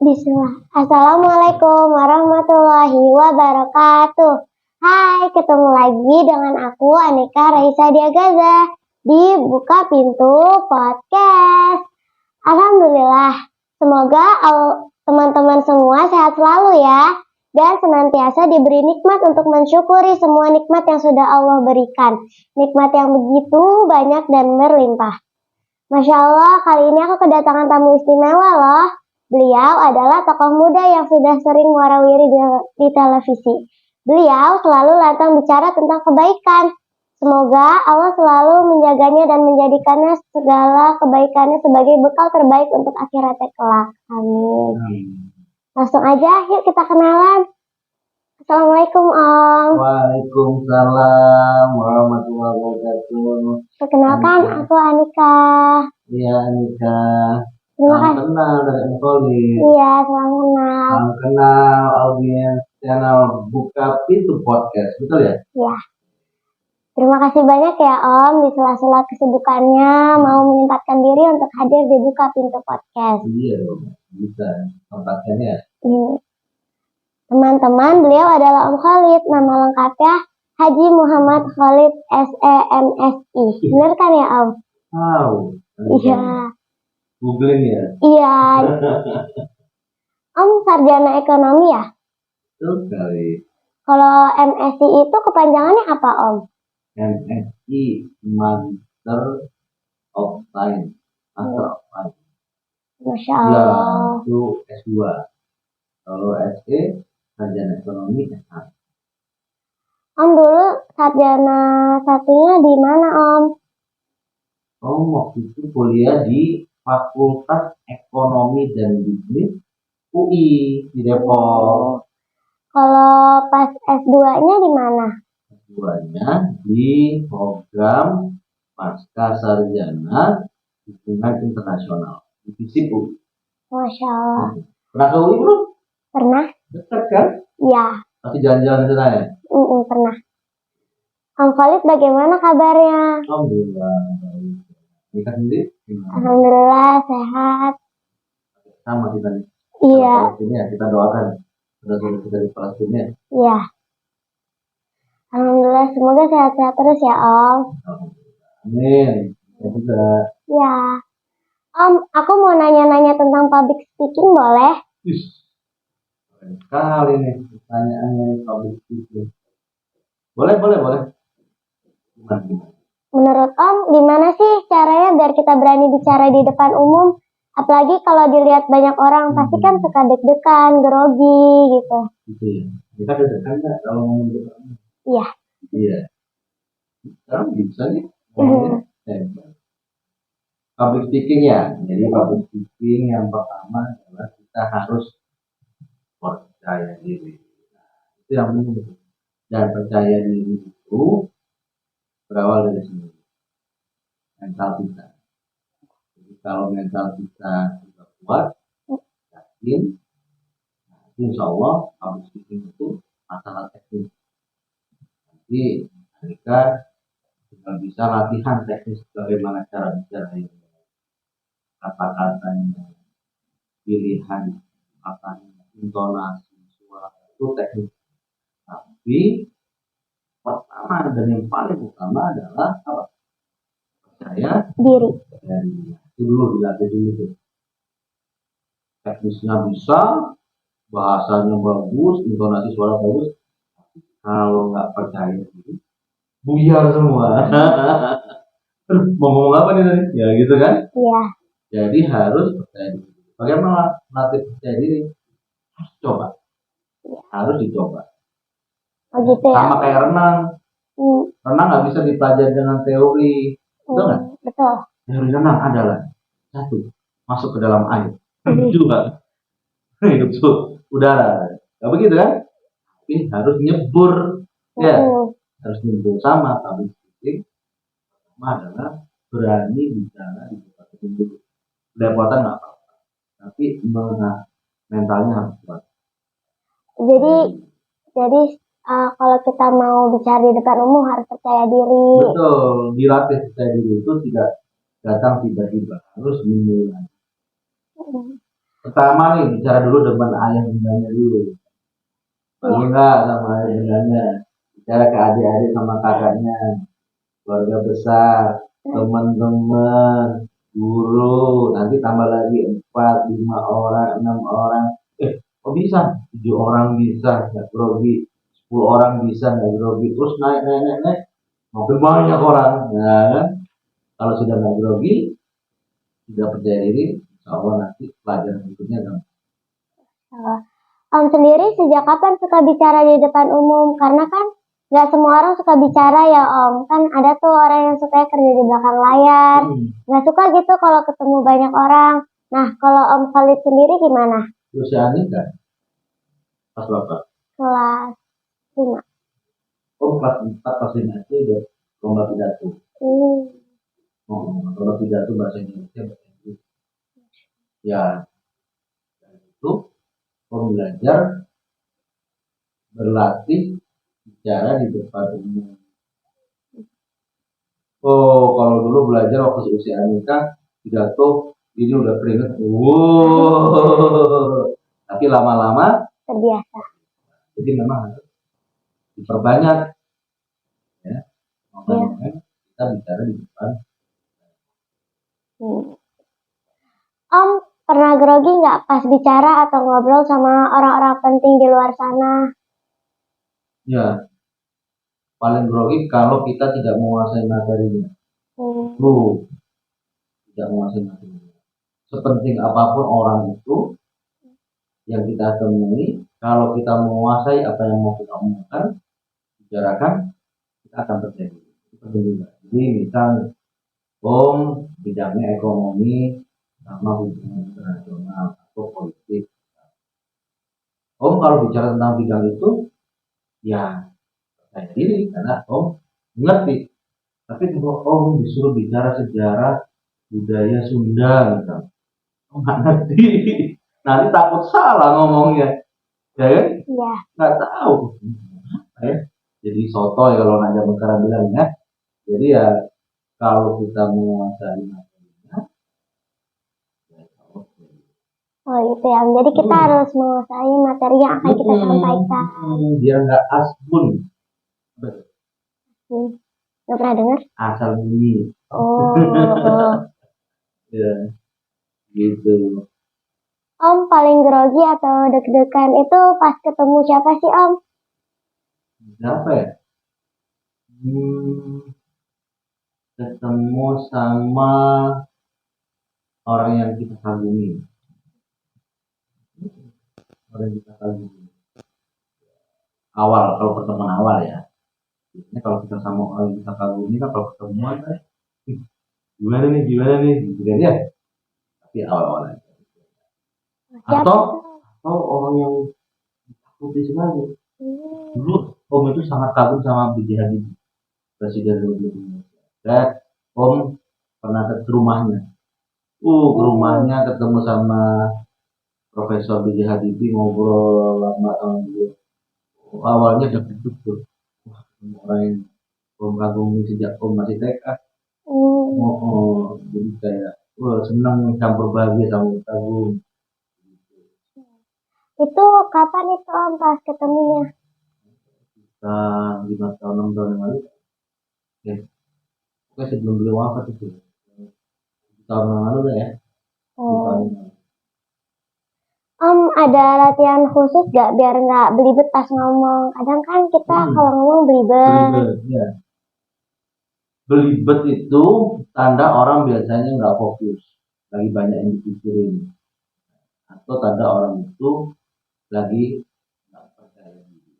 Bismillah. Assalamualaikum warahmatullahi wabarakatuh. Hai, ketemu lagi dengan aku Anika Raisa Diagaza di Buka Pintu Podcast. Alhamdulillah, semoga teman-teman semua sehat selalu ya, dan senantiasa diberi nikmat untuk mensyukuri semua nikmat yang sudah Allah berikan. Nikmat yang begitu banyak dan berlimpah. Masya Allah, kali ini aku kedatangan tamu istimewa loh. Beliau adalah tokoh muda yang sudah sering warawiri di televisi. Beliau selalu lantang bicara tentang kebaikan. Semoga Allah selalu menjaganya dan menjadikannya segala kebaikannya sebagai bekal terbaik untuk akhiratnya kelak. Amin. Langsung aja, yuk kita kenalan. Assalamualaikum Om. Waalaikumsalam warahmatullahi wabarakatuh. Perkenalkan, aku Anika. Iya, Anika. Terima Salam kasih. kenal dari Empoli. Iya, salam kenal. Salam kenal audiens channel Buka Pintu Podcast, betul ya? Iya. Terima kasih banyak ya Om, di sela-sela kesibukannya mau menyempatkan diri untuk hadir di Buka Pintu Podcast. Iya dong, bisa tempatnya. Teman-teman, beliau adalah Om Khalid, nama lengkapnya Haji Muhammad Khalid SEMSI. Benar kan ya Om? Tahu. Iya. Googling ya? Iya. Om sarjana ekonomi ya? Betul sekali. Kalau MSI itu kepanjangannya apa Om? MSI, Master of Science. Master of Science. Masya Ya, Allah. itu S2. Kalau SE, sarjana ekonomi S1. Om dulu sarjana satunya di mana Om? Waktu itu kuliah di Fakultas Ekonomi dan Bisnis UI di Depok. Kalau pas S2-nya di mana? S2-nya di program Pasca Sarjana Hubungan Internasional di FISIP UI. Masya Allah. Pernah ke UI belum? Pernah? Dekat kan? Iya. Pasti jalan-jalan ke sana ya? Pernah. Om Khalid bagaimana kabarnya? Alhamdulillah. Nikah sendiri? Alhamdulillah sehat. Sama kita nih. Iya. Palestina, kita doakan saudara kita di Palestina. Iya. Alhamdulillah, semoga sehat-sehat terus ya Om. Amin. Ya juga. Iya. Om, aku mau nanya-nanya tentang public speaking boleh? Keren sekali nih pertanyaannya public speaking. Boleh. Gimana? Menurut Om, gimana sih caranya biar kita berani bicara di depan umum? Apalagi kalau dilihat banyak orang, pasti kan suka deg-degan, grogi gitu. Gitu ya. Kita deg-degan nggak kalau ngomong di depan? Iya. Iya. Sekarang bisa nih ngomongnya. Public speaking ya. Jadi public speaking yang pertama adalah kita harus percaya diri. Itu yang penting. Dan percaya diri itu berawal dari sini. Mental kita. Jadi kalau mental kita sudah kuat, yakin, insya Allah public speaking itu masalah teknis. Nanti mereka tinggal bisa latihan teknis bagaimana cara bicara ini, kata-katanya, pilihan katanya, intonasi, suara itu teknis. Tapi pertama dan yang paling utama adalah apa? Percaya Diri. Dan itu dulu dilatih dulu tuh. Teknisnya bisa, bahasanya bagus, intonasi suara bagus. Kalau nggak percaya diri, buyar semua. Terus mau ngomong apa nih tadi? Ya gitu kan? Iya. Jadi harus percaya diri. Bagaimana melatih percaya diri? Harus coba. Harus dicoba. Oh gitu ya. Sama kayak renang. Renang nggak bisa dipelajari dengan teori. Betul nggak? Betul. Teori renang adalah satu, masuk ke dalam air. Dua, hidup udara. Nggak begitu kan? Tapi harus nyebur. Ya, harus nyebur sama public speaking. Pertama adalah berani bicara di depan umum. Belepotan nggak apa-apa, tapi mentalnya harus kuat. Jadi kalau kita mau bicara di depan umum harus percaya diri. Betul, dilatih percaya diri itu tidak datang tiba-tiba, harus dimulai. Pertama nih bicara dulu dengan ayah bundanya dulu. Perlu nggak sama ayah bundanya? Bicara ke adik-adik sama kakaknya, keluarga besar, teman-teman, guru, nanti tambah lagi 4, 5 orang, 6 orang. Kok bisa? 7 orang bisa, nggak grogi. 10 orang bisa, nggak grogi. Terus naik, naik, naik, naik. Makin banyak orang. Nah, kan? Kalau sudah nggak grogi, sudah percaya diri, insya Allah nanti pelajaran berikutnya kan. Oh. Om sendiri sejak kapan suka bicara di depan umum? Karena kan nggak semua orang suka bicara ya Om. Kan ada tuh orang yang suka kerja di belakang layar. Nggak suka gitu kalau ketemu banyak orang. Nah, kalau Om Khalid sendiri gimana? Terus ya Anika, pas berapa? Kelas 5. Oh, kelas 4, kelas 5 itu udah lomba pidato. Lomba pidato bahasa Indonesia, bahasa Inggris. Ya, dari itu Om belajar berlatih bicara di depan umum. Oh, kalau dulu belajar waktu seusia Anika, pidato ini udah keringet. Wow. Tapi lama-lama Terbiasa. jadi memang harus diperbanyak ya. Makanya kita bicara di depan. Om pernah grogi nggak pas bicara atau ngobrol sama orang-orang penting di luar sana? Ya, paling grogi kalau kita tidak menguasai materinya. Tidak menguasai materinya. Sepenting apapun orang itu yang kita temui, kalau kita menguasai apa yang mau kita omongkan, bicarakan, kita akan terjadi. Itu penting juga. Jadi misalnya, Om bidangnya ekonomi sama hubungan internasional atau politik. Om kalau bicara tentang bidang itu, ya percaya diri karena Om mengerti. Tapi kalau Om disuruh bicara sejarah budaya Sunda misalnya, Om nggak ngerti. Nanti takut salah ngomongnya, ya kan? Iya. Nggak tahu. Ya. Jadi sotoy kalau Naja Mekara bilang ya. Jadi ya kalau kita menguasai materinya, ya Oh itu ya. Jadi kita harus menguasai materi yang akan kita sampaikan. biar nggak asbun. Nggak pernah dengar? Asal bunyi. Oh. Ya, gitu. Om paling grogi atau deg-degan itu pas ketemu siapa sih Om? Siapa ya? Ketemu sama orang yang kita kagumi. Orang yang kita kagumi. Awal, kalau pertemuan awal ya. Biasanya kalau kita sama orang yang kita kagumi kan kalau pertemuan kan, gimana nih, gitu kan ya. Tapi awal-awal aja. Atau orang yang ditakuti sekali. Dulu Om itu sangat kagum sama B.J. Habibie, Presiden Republik Indonesia. Dan Om pernah ke rumahnya. Ke rumahnya ketemu sama Profesor B.J. Habibie, ngobrol lama sama dia. Awalnya deg-deg tuh. Wah, orang yang Om kagumi sejak Om masih TK. Jadi kayak senang campur bahagia sama kagum. Itu kapan itu Om pas ketemunya? 5 tahun 6 tahun yang lalu. Ya. Oke, sebelum beliau wafat itu. Tahun yang lalu ya. Om ada latihan khusus gak biar nggak belibet pas ngomong? Kadang kan kita kalau ngomong belibet. Ya. Belibet itu tanda orang biasanya nggak fokus, lagi banyak yang dipikirin, atau tanda orang itu lagi nggak percaya diri.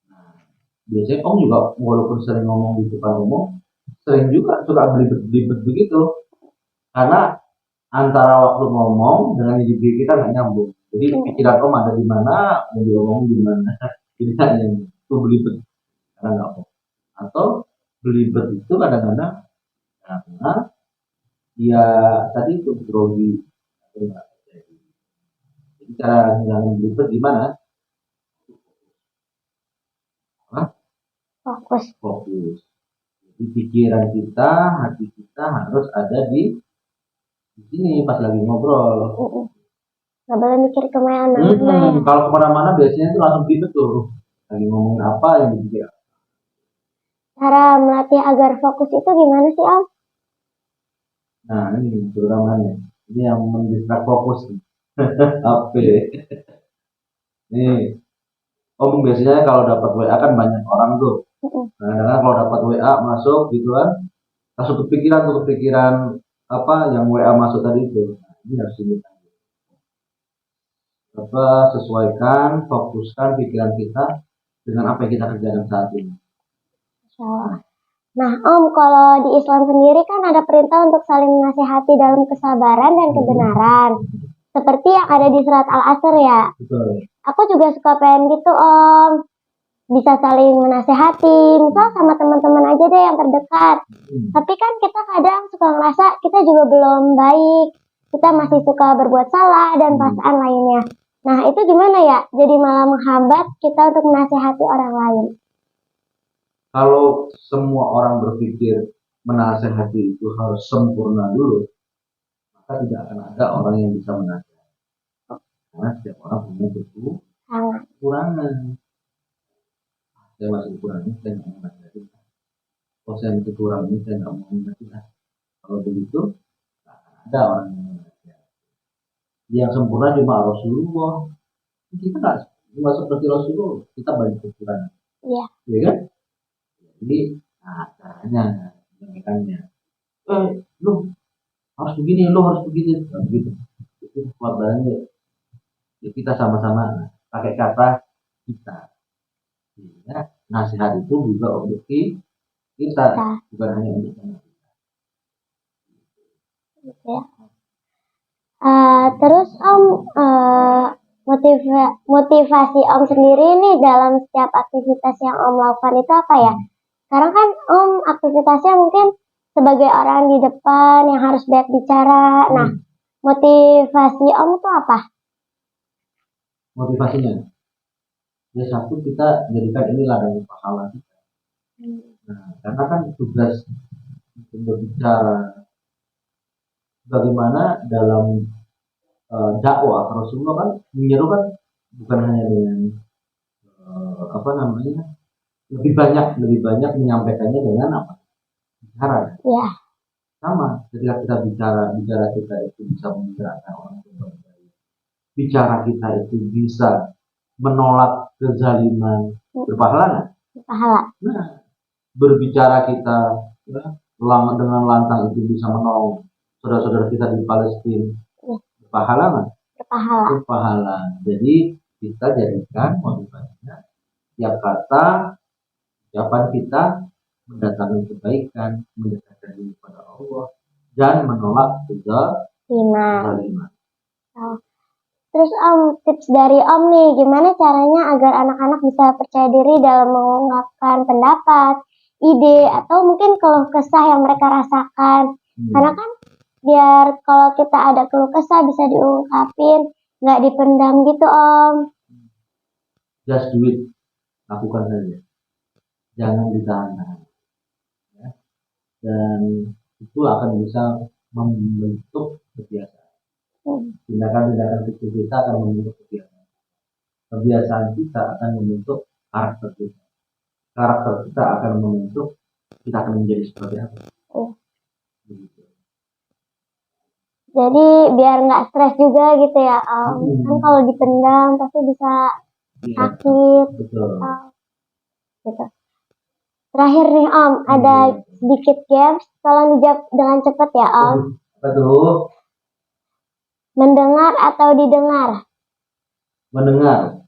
Nah, biasanya Om juga walaupun sering ngomong di depan umum, sering juga suka belibet-belibet begitu, karena antara waktu ngomong dengan diri kita nggak nyambung. Jadi pikiran Om ada di mana, mau diomong di mana, jadi nggak nyambung. Itu belibet karena nggak fokus. Atau belibet itu kadang-kadang karena ya tadi itu grogi atau enggak. Jadi cara ngilangin belibet gimana? Fokus. Jadi pikiran kita, hati kita harus ada di sini pas lagi ngobrol. Nggak boleh mikir kemana-mana ya. Kalau kemana-mana biasanya itu langsung gitu tuh. Lagi ngomongin apa yang dipikir. Cara melatih agar fokus itu gimana sih Om? Nah ini terutamanya. Ini yang mendistrak fokus. HP. Nih, Om biasanya kalau dapat WA kan banyak orang tuh. Mm-mm. Nah, kalau dapat WA masuk gitu kan, langsung kepikiran apa yang WA masuk tadi itu. Nah, ini harus diminta. Apa sesuaikan, fokuskan pikiran kita dengan apa yang kita kerjakan saat ini. Masya Allah. Nah Om, kalau di Islam sendiri kan ada perintah untuk saling menasihati dalam kesabaran dan kebenaran. Seperti yang ada di surat Al-Asr ya. Betul. Aku juga suka pengen gitu Om. Bisa saling menasehati, misal sama teman-teman aja deh yang terdekat. Tapi kan kita kadang suka ngerasa kita juga belum baik, kita masih suka berbuat salah dan perasaan lainnya. Nah itu gimana ya? Jadi malah menghambat kita untuk menasehati orang lain. Kalau semua orang berpikir menasehati itu harus sempurna dulu, maka tidak akan ada orang yang bisa menasehati. Karena setiap orang punya kekurangan. Saya masih kurang ini, saya nggak mau menasehati. Kalau saya masih kurang ini, saya nggak mau menasehati. Kalau begitu, nggak akan ada orang yang menasehati. Yang sempurna cuma Rasulullah. Kita nggak cuma seperti Rasulullah, kita banyak kekurangan. Iya. Iya kan? Jadi, caranya, menyampaikannya. Lu harus begini, lu harus begitu. Nah, begitu. Itu kuat banget. Ya, kita sama-sama pakai kata kita. Ya, nasihat itu juga untuk kita, bukan hanya untuk kita. Gitu ya. Terus Om, motivasi Om sendiri nih dalam setiap aktivitas yang Om lakukan itu apa ya? Sekarang kan Om aktivitasnya mungkin sebagai orang di depan yang harus banyak bicara. Nah, motivasi Om itu apa? Motivasinya, ya satu kita jadikan ini ladang pahala kita. Nah, karena kan tugas untuk berbicara bagaimana dalam dakwah Rasulullah kan menyeru kan bukan hanya dengan apa namanya lebih banyak menyampaikannya dengan apa bicara. Ya. Sama ketika kita bicara kita itu bisa menggerakkan orang berbaik. Bicara kita itu bisa menolak kezaliman berpahala nggak? Pahala. Nah, berbicara kita ya, dengan lantang itu bisa menolong saudara-saudara kita di Palestina. Berpahala nggak? Berpahala. Berpahala. Jadi kita jadikan motivasinya tiap kata ucapan kita mendatangkan kebaikan, mendekatkan diri kepada Allah dan menolak kezaliman. Oh. Terus Om, tips dari Om nih, gimana caranya agar anak-anak bisa percaya diri dalam mengungkapkan pendapat, ide, atau mungkin keluh kesah yang mereka rasakan. Karena kan biar kalau kita ada keluh kesah bisa diungkapin, nggak dipendam gitu Om. Just do it, lakukan saja, jangan ditahan-tahan. Ya. Dan itu akan bisa membentuk kebiasaan. Tindakan-tindakan kecil kita akan membentuk kebiasaan. Kebiasaan kita akan membentuk karakter kita. Karakter kita akan membentuk kita akan menjadi seperti apa. Jadi biar nggak stres juga gitu ya Om. Kan kalau dipendam pasti bisa sakit. Betul. Gitu. Terakhir nih Om, ada sedikit games, tolong dijawab dengan cepat ya Om. Apa tuh? Mendengar atau didengar? Mendengar.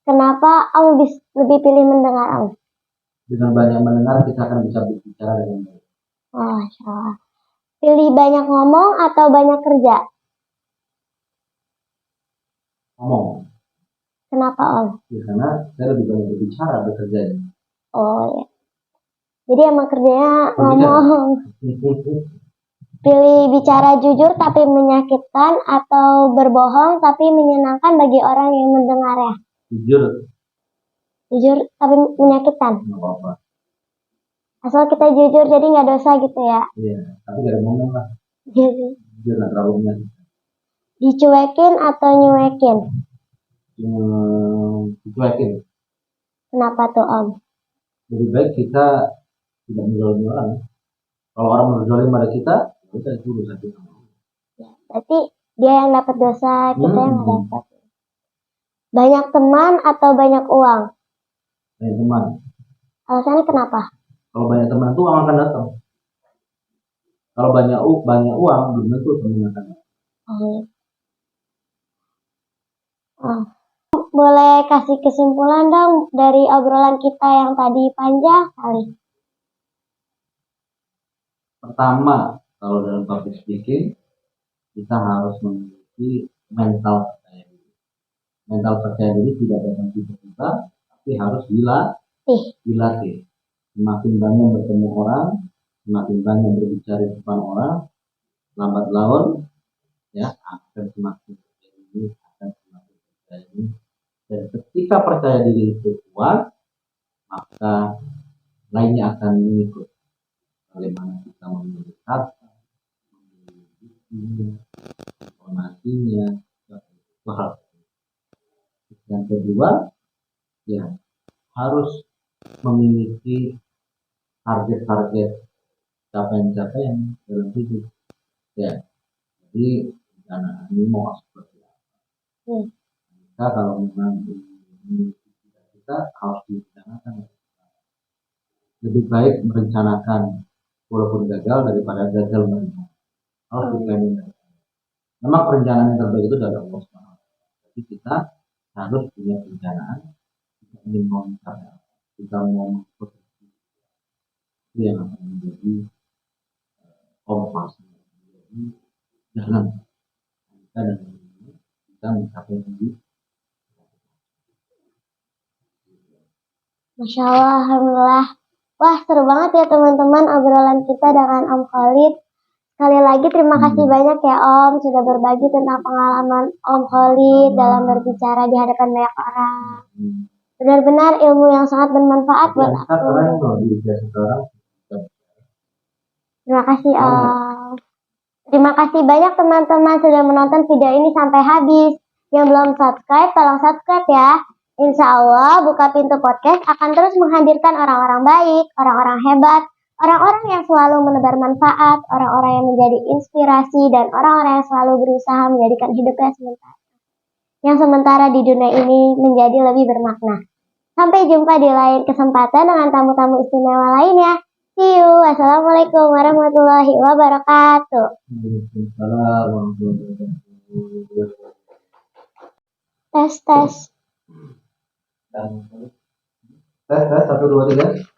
Kenapa Om lebih pilih mendengar Om? Dengan banyak mendengar kita akan bisa berbicara dengan baik. Oh, Masya Allah. Pilih banyak ngomong atau banyak kerja? Ngomong. Kenapa Om? Ya, karena saya lebih banyak berbicara bekerja. Oh ya. Jadi emang kerjanya ngomong. Pilih bicara jujur tapi menyakitkan atau berbohong tapi menyenangkan bagi orang yang mendengarnya? Jujur. Jujur tapi menyakitkan? Nggak apa-apa. Asal kita jujur jadi nggak dosa gitu ya? Iya, tapi gak ada ngomong lah. Jujur nggak terlalu menyakitkan. Dicuekin atau nyuekin? Dicuekin. Kenapa tuh Om? Lebih baik kita tidak menzalimi orang. Kalau orang menzalimi pada kita, kita itu urusan kita. Ya, berarti dia yang dapat dosa, kita yang nggak dapat. Banyak teman atau banyak uang? Banyak teman. Alasannya kenapa? Kalau banyak teman itu uang akan datang. Kalau banyak uang belum tentu teman akan datang. Boleh kasih kesimpulan dong dari obrolan kita yang tadi panjang kali. Pertama, kalau dalam public speaking, kita harus memiliki mental percaya diri. Mental percaya diri tidak datang tiba-tiba, tapi harus dilatih. Semakin banyak bertemu orang, semakin banyak berbicara di depan orang, lambat laun ya akan semakin percaya diri, akan semakin percaya diri. Dan ketika percaya diri itu kuat, maka lainnya akan mengikut. Bagaimana kita memilih kata, memilih informasinya, hal. Yang kedua, ya harus memiliki target-target capaian-capaian dalam hidup. Ya, jadi rencana ini mau seperti apa? Kita kalau memang memiliki kita harus direncanakan. Lebih baik merencanakan walaupun gagal daripada gagal merencanakan. Harus diplanning. Memang perencanaan yang terbaik itu dari Allah SWT. Tapi kita harus punya perencanaan. Kita ingin mau mencapai apa? Kita mau memproduksi itu yang akan menjadi kompas, menjadi jalan kita dan kita mencapai ini. Masya Allah, Alhamdulillah. Wah, seru banget ya teman-teman obrolan kita dengan Om Khalid. Sekali lagi terima kasih banyak ya Om sudah berbagi tentang pengalaman Om Khalid dalam berbicara di hadapan banyak orang. Benar-benar ilmu yang sangat bermanfaat buat aku. Terima kasih Om. Terima kasih banyak teman-teman sudah menonton video ini sampai habis. Yang belum subscribe, tolong subscribe ya. Insya Allah, Buka Pintu Podcast akan terus menghadirkan orang-orang baik, orang-orang hebat, orang-orang yang selalu menebar manfaat, orang-orang yang menjadi inspirasi, dan orang-orang yang selalu berusaha menjadikan hidupnya sementara di dunia ini menjadi lebih bermakna. Sampai jumpa di lain kesempatan dengan tamu-tamu istimewa lainnya. See you. Wassalamualaikum warahmatullahi wabarakatuh. Tes. Tes 1 2 3.